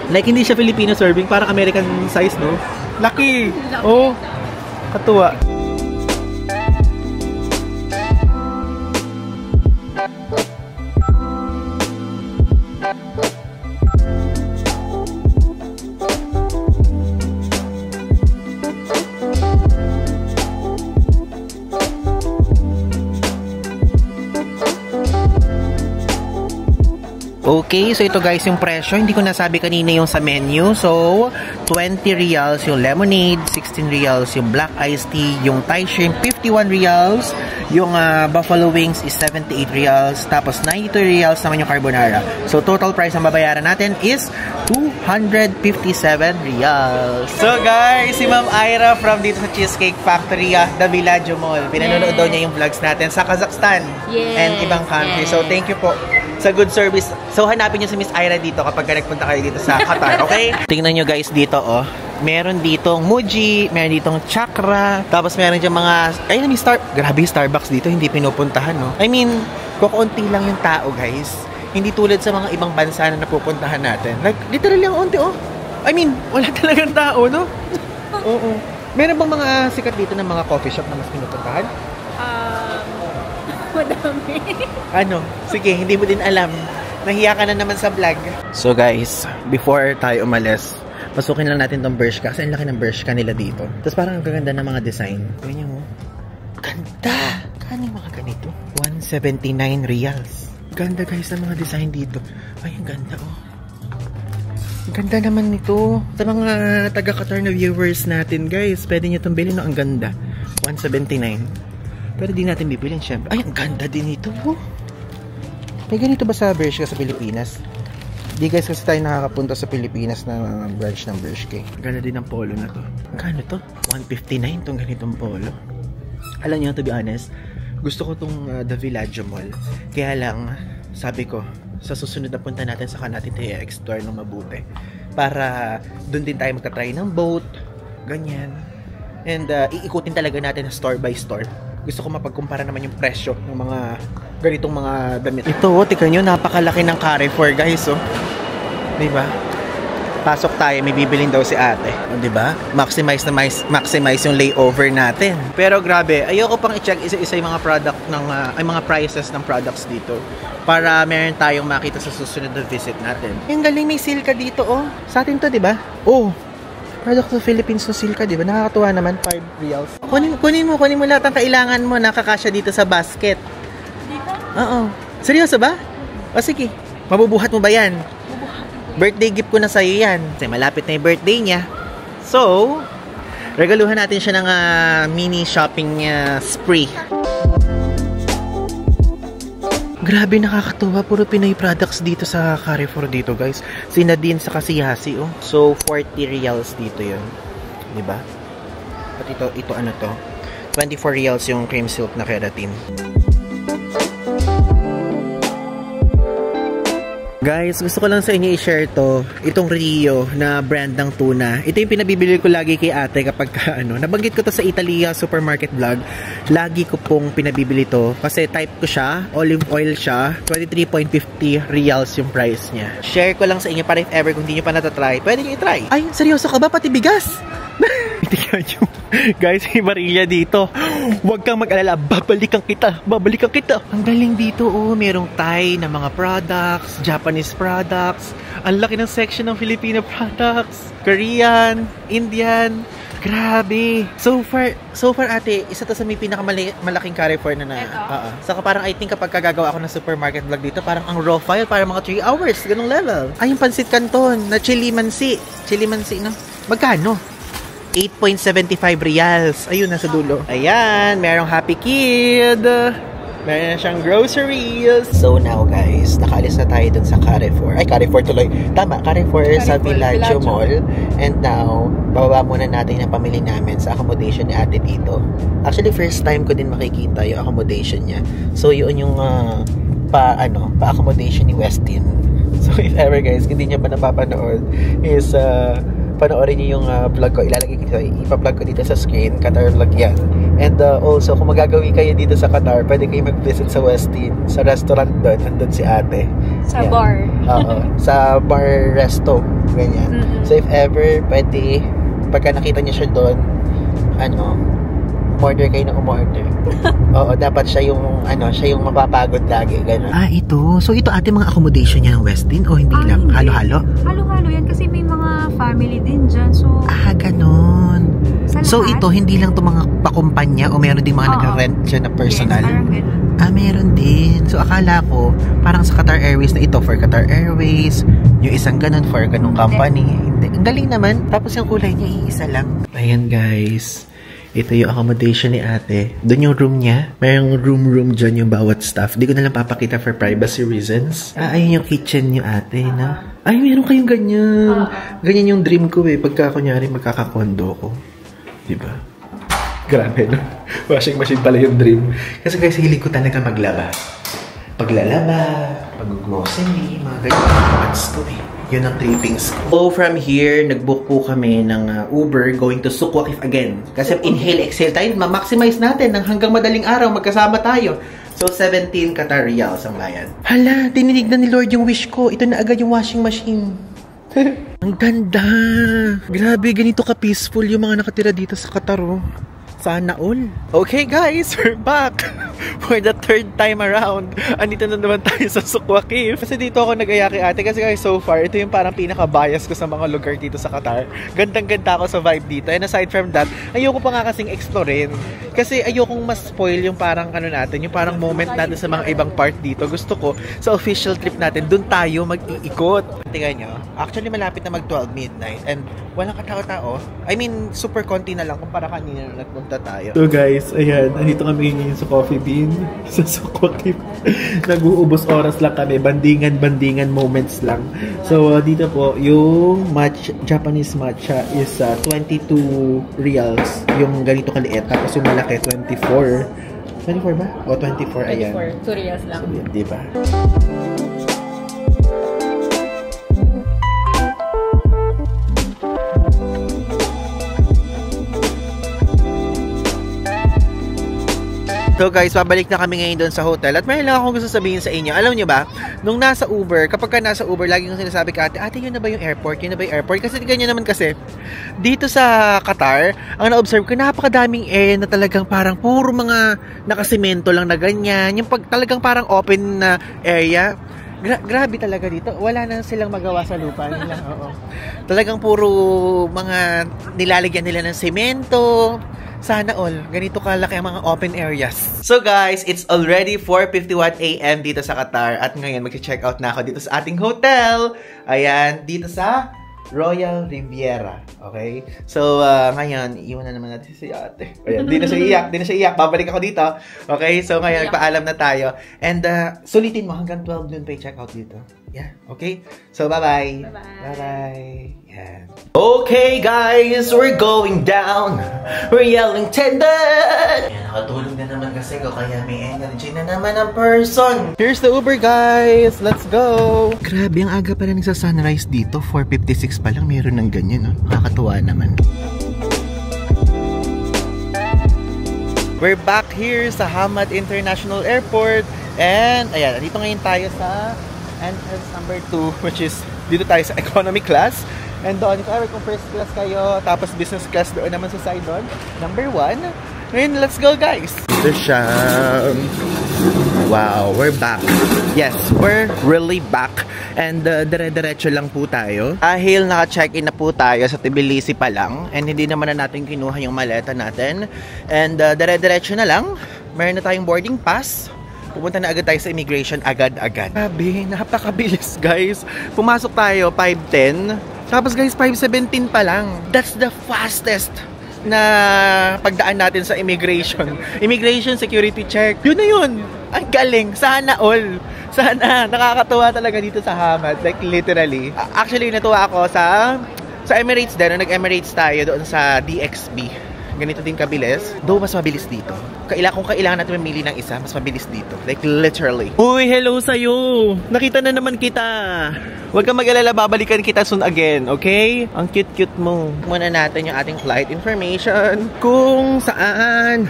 Like hindi siya Filipino serving, parang American size, no? Laki! Oh, katuwa. Okay, so ito guys yung presyo. Hindi ko nasabi kanina yung sa menu. So, 20 reals yung lemonade, 16 reals yung black iced tea, yung Thai shrimp, 51 reals, yung buffalo wings is 78 reals, tapos 92 reals naman yung carbonara. So, total price ang babayaran natin is 257 reals. So guys, si Ma'am Ira from dito sa Cheesecake Factory, the Villaggio Mall. Pinanonood daw niya yung vlogs natin sa Kazakhstan and ibang country. So, thank you po sa good service. So, hanapin nyo si Miss Ira dito kapag nagpunta kayo dito sa Qatar, okay? Tingnan nyo guys dito, oh. Meron ditong Muji, meron ditong Chakra, tapos meron dyan mga, ayun, grabe Starbucks dito, hindi pinupuntahan, no? I mean, kukunti lang yung tao, guys. Hindi tulad sa mga ibang bansa na napupuntahan natin. Like, literally ang unti, oh. I mean, wala talagang tao, no? Oo. Meron bang mga sikat dito ng mga coffee shop na mas pinupuntahan? Madami. Ano? Sige, hindi mo din alam. Nahiya ka na naman sa vlog. So guys, before tayo umalis, pasukin lang natin tong Bershka. Kasi ang laki ng Bershka nila dito. Tapos parang ang gaganda ng mga design. Ganyan mo. Ganda! Kano yung mga ganito? 179 reals. Ganda guys ng mga design dito. Ay, ang ganda oh. Ang ganda naman nito. Sa mga taga-Qatar na viewers natin guys, pwede nyo itong bilhin. No? Ang ganda. 179. Pero di natin bibilin syempre. Ay, ang ganda din ito. Oh. May ganito ba sa Bershka sa Pilipinas? Di guys, kasi tayo nakakapunta sa Pilipinas na branch ng Bershka. Ganda din ang polo na to. Magkano to? 159 tong ganitong polo. Alam niyo, to be honest, gusto ko tong The Villaggio Mall. Kaya lang, sabi ko, sa susunod na punta natin, saka natin tayo explore ng mabuti. Para doon din tayo magta-try ng boat, ganyan. And iikutin talaga natin store by store. Gusto ko mapagkumpara naman yung presyo ng mga ganitong mga damit. Ito, tika nyo, napakalaki ng Carrefour, guys, oh. Diba? Pasok tayo, may bibilin daw si ate. O, diba? Maximize yung layover natin. Pero grabe, ayoko pang i-check isa-isa yung mga product ng, ay mga prices ng products dito. Para meron tayong makita sa susunod na visit natin. Yung galing, may Silka dito, oh. Sa atin to, diba? Oh, product of Philippines na Silka, diba? Nakakatuwa naman, 5 reals. Kunin mo lahat ng kailangan mo, nakakasya dito sa basket. Dito? Oo. Seryoso ba? O sige, mabubuhat mo ba yan? Birthday gift ko na sa'yo yan. Kasi malapit na yung birthday niya. So, regaluhan natin siya ng mini shopping spree. Grabe, nakakatuwa. Puro Pinoy products dito sa Carrefour dito, guys. Sina din sa Kasiyasi, oh. So, 40 reals dito yun. Diba? At ito ano to? 24 reals yung cream silk na keratin. Guys, gusto ko lang sa inyo i-share to. Itong Rio na brand ng tuna. Ito yung pinabibili ko lagi kay ate kapag nabanggit ko to sa Italia supermarket vlog. Lagi ko pong pinabibili to. Kasi type ko siya. Olive oil siya. 23.50 reals yung price niya. Share ko lang sa inyo para if ever kung hindi nyo pa natatry, pwede nyo i-try. Ay, seryoso ka ba? Pati bigas? Tingnan nyo. Guys, may Maria dito. Huwag kang mag-alala. Babalikan kita. Ang galing dito, oh. Merong Thai na mga products, Japanese products. Ang laki ng section ng Filipino products. Korean, Indian. Grabe. So far ate, isa to sa may pinakamalaking Carrefour na Saka parang I think kapag gagawa ako ng supermarket vlog dito, parang ang raw file, parang mga 3 hours. Ganong level. Ay, yung pansit canton na chili mansi. Chili mansi, no? Magkano? 8.75 reals. Ayun, nasa dulo. Ayan, merong Happy Kid. Meron na siyang groceries. So now guys, nakaalis na tayo dun sa Carrefour. Ay, Carrefour tuloy. Tama, Carrefour sa Villaggio Mall. And now, bababa muna natin yung pamili namin sa accommodation ni ate dito. Actually, first time ko din makikita yung accommodation niya. So, yun yung pa-accommodation ni Westin. So, if ever guys, hindi niya pa napapanood, is panoorin niyo yung vlog ko. Ipa-vlog ko dito sa screen. Qatar vlog yan. And also, kung magagawin kayo dito sa Qatar, pwede kayo mag-visit sa Westin. Sa restaurant doon. Andun si ate. Sa yan. Bar. Oo. Sa bar resto. Ganyan. So, if ever, pwede, pagka nakita niyo siya doon, umorder kayo ng umorder. Oo, dapat siya yung mapapagod lagi. Ganun. Ah, ito. So, ito ate mga accommodation niya ng Westin o hindi lang? Hindi. Halo-halo? Halo-halo yan kasi may mga family din dyan. So, ganun. So, lahat? ito, hindi lang ito mga pakumpanya o meron din mga nag-rent dyan na personal? Yes, parang ganun. Meron din. So, akala ko, parang sa Qatar Airways na ito for Qatar Airways, yung isang ganun for ganung company. Hindi. Ang galing naman. Tapos yung kulay niya, iisa lang. Ayan, guys. Ito yung accommodation ni ate. Doon yung room niya. Mayroong room dyan yung bawat staff. Di ko na lang papakita for privacy reasons. Ayun yung kitchen niyo ate, na. Ay, meron kayong ganyan. Ganyan yung dream ko pagka kunyari magkakakondo ko. Diba? Grabe, no? Washing machine pala yung dream. Kasi guys, hilig ko talaga maglaba. Paglalaba, pag-grocery, mga ganyan. That's ko Yun ang trippings ko. So, from here, nag-book po kami ng Uber going to Souq Waqif again. Kasi inhale, exhale tayo. Ma-maximize natin hanggang madaling araw. Magkasama tayo. So, 17 Qatar Riyals ang bayan. Hala, tininig na ni Lord yung wish ko. Ito na agad yung washing machine. Ang ganda. Grabe, ganito ka-peaceful yung mga nakatira dito sa Qatar, oh. Sana all. Okay guys, we're back for the 3rd time around. Andito na naman tayo sa Souq Waqif. Kasi dito ako nag-aya kay ate. Kasi guys, so far, ito yung parang pinaka-bias ko sa mga lugar dito sa Qatar. Gandang-ganda ako sa vibe dito. And aside from that, ayoko pa nga kasing explorein. Kasi ayokong mas spoil yung parang natin, yung parang moment natin sa mga ibang part dito. Gusto ko, sa official trip natin, dun tayo mag-iikot. Tingnan nyo, actually malapit na mag-12 midnight. And walang katao-tao. I mean, super konti na lang kumpara kanina nung nagpunta pupunta tayo. So guys, ayan, andito kami ngayon sa Coffee Bean. Sa Sukotip. Nag-uubos oras lang kami. Bandingan moments lang. So, dito po, yung Japanese matcha is 22 reals. Yung ganito kaliit. Tapos yung malaki, 24. 24 ba? O, 24, ayan. 24. 2 reals lang. So, diba? So guys, pabalik na kami ngayon doon sa hotel. At mayroon lang akong gusto sabihin sa inyo. Alam nyo ba, nung nasa Uber, kapag ka nasa Uber, lagi kong sinasabi ka, ate, yun na ba yung airport? Yun na ba yung airport? Kasi ganyan naman kasi, dito sa Qatar, ang na-observe ko, napakadaming na talagang parang puro mga nakasimento lang na ganyan. Yung talagang parang open na area. Grabe talaga dito. Wala na silang magawa sa lupa nila. Oo. Talagang puro mga nilalagyan nila ng semento. Sana all, ganito kalaki ang mga open areas. So guys, it's already 4:51 AM dito sa Qatar. At ngayon, mag-check out na ako dito sa ating hotel. Ayan, dito sa Royal Riviera. Okay? So, ngayon, iwan na naman natin si ate. Ayan, di na siya iyak. Babalik ako dito. Okay? So, ngayon, nagpaalam na tayo. And, sulitin mo, hanggang 12 noon pa i-check out dito. Yeah, okay? So, bye-bye. Bye-bye. Yeah. Okay, guys, we're going down. We're yelling tender. Ayan, nakatulog na naman kasi ko, kaya may energy na naman ang person. Here's the Uber, guys. Let's go. Grabe, ang aga pala sa sunrise dito. 4:56 pa lang, meron ng ganyan, no? Nakakatuwa naman. We're back here sa Hamad International Airport. And, ayan, dito ngayon tayo sa entrance number 2, which is dito tayo sa economy class. And doon, kung first class kayo, tapos business class doon naman sa side doon. Number 1. Ngayon, let's go, guys! Ito siya. Wow, we're back. Yes, we're really back. And dire-diretso lang po tayo. Dahil naka-check-in na po tayo sa Tbilisi pa lang. And hindi naman na natin kinuha yung maleta natin. And dire-diretso na lang. Meron na tayong boarding pass. Pupunta na agad tayo sa immigration agad-agad. Grabe, napakabilis, guys. Pumasok tayo 5:10. Tapos guys, 5:17 pa lang. That's the fastest na pagdaan natin sa immigration. Immigration security check. Yun na yun. Ang galing. Sana all. Sana. Nakakatuwa talaga dito sa Hamad. Like literally. Actually, natuwa ako sa Emirates din. Nag-Emirates tayo doon sa DXB. Ganito din kabilis. Though mas mabilis dito. Kung kailangan natin mamili ng isa, mas mabilis dito. Like literally. Uy, hello sa'yo! Nakita na naman kita! Huwag kang mag-alala, babalikan kita soon again, okay? Ang cute-cute mo. Muna natin yung ating flight information. Kung saan.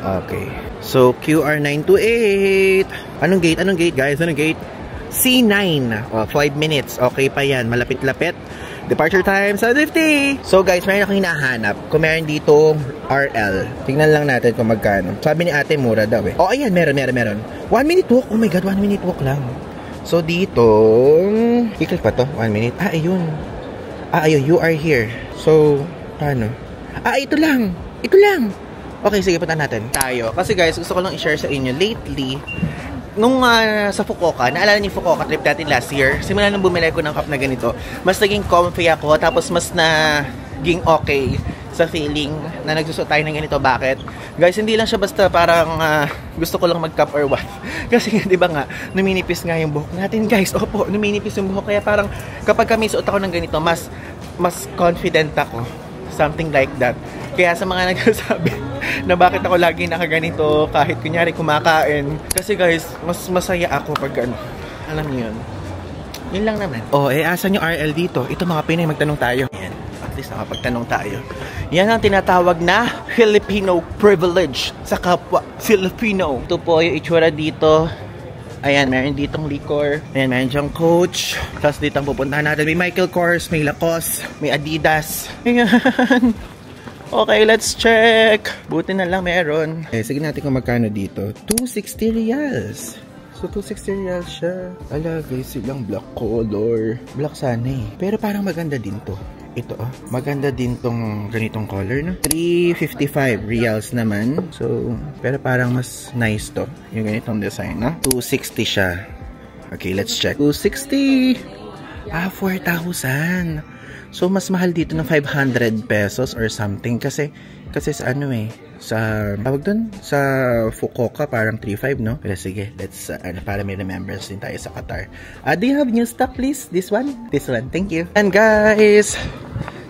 Okay. So, QR928. Anong gate, guys? Anong gate? C9. 5 minutes. Okay pa yan. Malapit-lapit. Departure time, 7:50. So guys, mayroon akong hinahanap. Kung meron dito RL, tingnan lang natin kung magkano. Sabi ni ate, mura daw eh. Oh, ayan, meron. 1 minute walk. Oh my god, 1 minute walk lang. So dito, i-click pa to, 1 minute. Ayun. Ayun, you are here. So, paano? Ito lang. Okay, sige, punta natin. Tayo. Kasi guys, gusto ko lang i-share sa inyo. Lately, nung sa Fukuoka, naalala niyo Fukuoka trip natin last year, simula nung bumili ko ng cup na ganito, mas naging comfy ako, tapos mas naging okay sa feeling na nagsusuot tayo ng ganito. Bakit? Guys, hindi lang siya basta parang gusto ko lang mag-cup or what. Kasi di ba nga, numinipis nga yung buhok natin, guys. Opo, numinipis yung buhok. Kaya parang kapag kami suot ako ng ganito, mas confident ako. Something like that. Kaya sa mga nagsasabi na bakit ako lagi nakaganito kahit kunyari kumakain. Kasi guys, mas masaya ako pag ano. Alam niyo yun. Yun lang naman. Asan yung RL dito? Ito mga Pinay, magtanong tayo. Yan. At least nakapagtanong tayo. Yan ang tinatawag na Filipino privilege sa kapwa Filipino. Ito po yung itsura dito. Ayan, meron ditong liquor. Ayan, meron dyang Coach. Tapos dito ang pupuntahan natin. May Michael Kors, may Lacoste, may Adidas. Ayan. Okay, let's check. Buti na lang meron. Sige natin kung magkano dito. 260 reals. So, 260 reals siya. Ala, guys, silang black color. Black sana eh. Pero parang maganda din to. Ito, maganda din tong ganitong color, no? 355 reals naman. So, pero parang mas nice to. Yung ganitong design, no? 260 siya. Okay, let's check. 260. 4,000. So, mas mahal dito ng 500 pesos or something. Kasi, Kasi sa ano eh, sa, tawag dun, sa Fukuoka parang 3.5, no? Pero sige, let's, para may remembrance din tayo sa Qatar. Do you have new stock, please? This one? This one, thank you. And guys,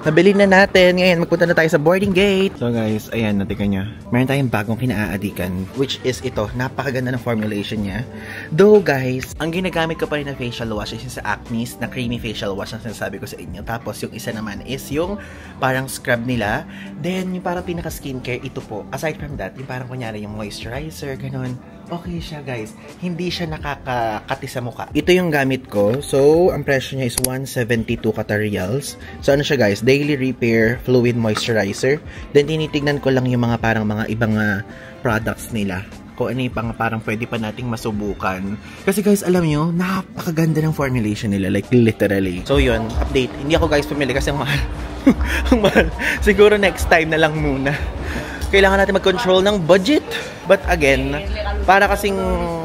nabili na natin. Ngayon, magpunta na tayo sa boarding gate. So guys, ayan, natikan nyo. Meron tayong bagong kinaaadikan, which is ito. Napakaganda ng formulation niya. Though guys, ang ginagamit ko pa rin na facial wash is yung sa Acne's na creamy facial wash na sinasabi ko sa inyo. Tapos yung isa naman is yung parang scrub nila. Then yung parang pinaka skincare, ito po. Aside from that, yung parang kunyari yung moisturizer, ganun. Okay siya guys. Hindi siya nakakakati sa mukha. Ito yung gamit ko. So, ang presyo niya is 172 Qatar Riyals. So, ano siya guys? Daily Repair Fluid Moisturizer. Then, tinitignan ko lang yung mga parang mga ibang products nila. Kung ano yung parang pwede pa nating masubukan. Kasi guys, alam nyo, napakaganda ng formulation nila. Like, literally. So, yun. Update. Hindi ako guys pumili kasi ang mahal. Ang mahal. Siguro next time na lang muna. Kailangan natin mag-control ng budget. But again, para kasing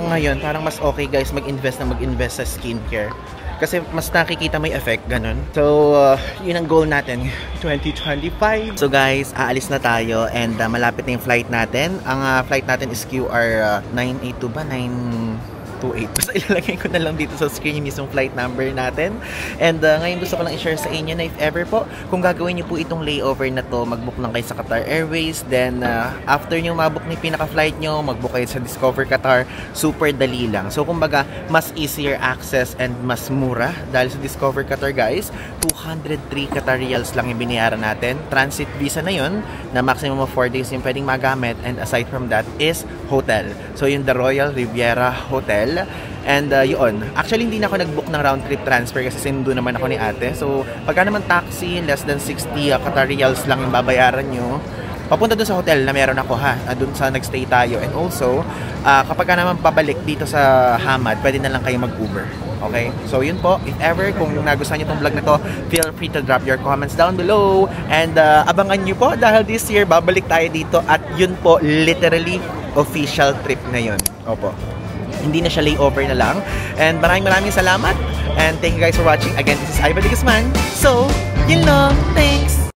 ngayon, parang mas okay guys mag-invest sa skincare. Kasi mas nakikita may effect, ganun. So, yun ang goal natin, 2025. So guys, aalis na tayo and malapit na yung flight natin. Ang flight natin is QR 982 ba? 928. Basta ilalagay ko na lang dito sa screen yung mismong flight number natin. And ngayon gusto ko lang i-share sa inyo na if ever po, kung gagawin nyo po itong layover na to, mag-book lang kayo sa Qatar Airways. Then after nyo mabook na yung pinaka-flight nyo, mag-book kayo sa Discover Qatar. Super dali lang. So kumbaga, mas easier access and mas mura. Dahil sa Discover Qatar guys, 203 Qatar Riyals lang yung binayaran natin. Transit visa na yun, na maximum of 4 days yung pwedeng magamit. And aside from that is hotel. So yung The Royal Riviera Hotel. And yun, actually hindi na ako nag-book ng round trip transfer kasi sinundo naman ako ni ate. So pagka naman taxi, less than 60 Qatar Riyals lang yung babayaran nyo. Papunta dun sa hotel na meron ako dun sa nagstay tayo. And also, kapag naman pabalik dito sa Hamad, pwede na lang kayo mag-Uber. Okay? So yun po, if ever, kung nagustuhan nyo itong vlog na to, feel free to drop your comments down below. And abangan nyo po dahil this year, babalik tayo dito. At yun po, literally, official trip na yun. Opo. Hindi na siya layover na lang. And maraming salamat. And thank you guys for watching. Again, this is Ivan Guzman. So, yun lang. Thanks!